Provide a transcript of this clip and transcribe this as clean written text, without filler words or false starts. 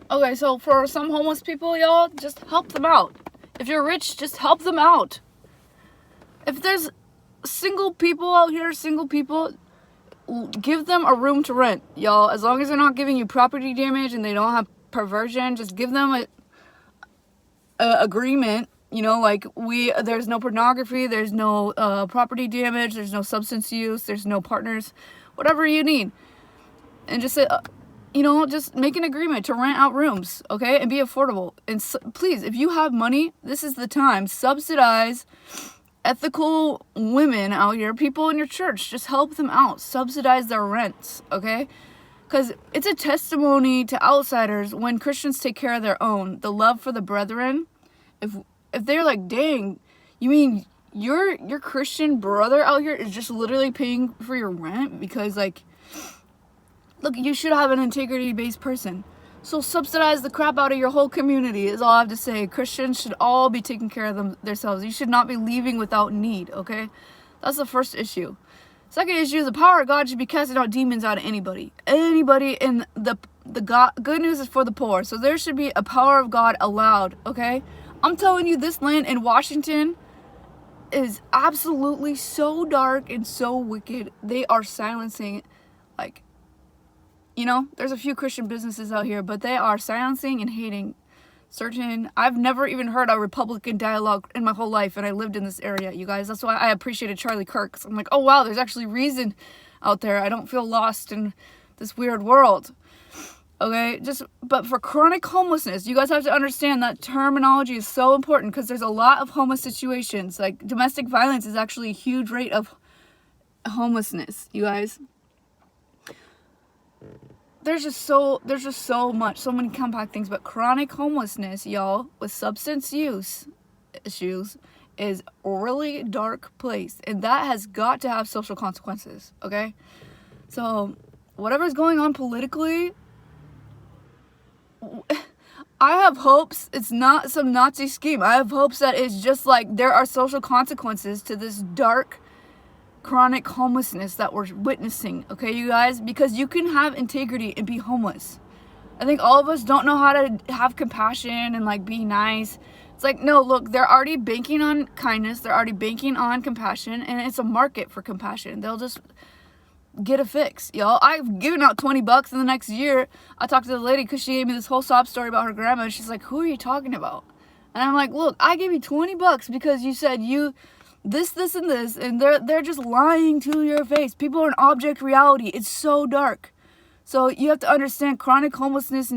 Okay, so for some homeless people, y'all, just help them out. If you're rich, just help them out. If there's single people out here, give them a room to rent, y'all. As long as they're not giving you property damage and they don't have perversion, just give them a agreement. You know, like there's no pornography, there's no property damage, there's no substance use, there's no partners, whatever you need, and just say, just make an agreement to rent out rooms, okay, and be affordable. And please, if you have money, this is the time. Subsidize ethical women out here, people in your church. Just help them out. Subsidize their rents, okay? Because it's a testimony to outsiders when Christians take care of their own. The love for the brethren. If they're like, dang, you mean your Christian brother out here is just literally paying for your rent? Because, like, look, you should have an integrity-based person. So subsidize the crap out of your whole community is all I have to say. Christians should all be taking care of themselves. You should not be leaving without need, okay? That's the first issue. Second issue is the power of God should be casting out demons out of anybody. Anybody, and the good news is for the poor. So there should be a power of God allowed, okay? I'm telling you, this land in Washington is absolutely so dark and so wicked. They are silencing, like, there's a few Christian businesses out here, but they are silencing and hating I've never even heard a Republican dialogue in my whole life, and I lived in this area, you guys. That's why I appreciated Charlie Kirk. 'Cause I'm like, oh wow, there's actually reason out there. I don't feel lost in this weird world. Okay, but for chronic homelessness, you guys have to understand that terminology is so important, because there's a lot of homeless situations. Like, domestic violence is actually a huge rate of homelessness, you guys. There's just so many compact things, but chronic homelessness, y'all, with substance use issues, is a really dark place, and that has got to have social consequences, okay? So, whatever's going on politically, I have hopes it's not some Nazi scheme. I have hopes that it's just like there are social consequences to this dark, chronic homelessness that we're witnessing, okay, you guys? Because you can have integrity and be homeless. I think all of us don't know how to have compassion and, like, be nice. It's like, no, look, they're already banking on kindness, they're already banking on compassion, and it's a market for compassion. They'll just get a fix, y'all. I've given out $20 in the next year. I talked to the lady because she gave me this whole sob story about her grandma, and she's like, who are you talking about? And I'm like, look, I gave you $20 because you said this, and this, and they're just lying to your face. People are in object reality. It's so dark. So you have to understand chronic homelessness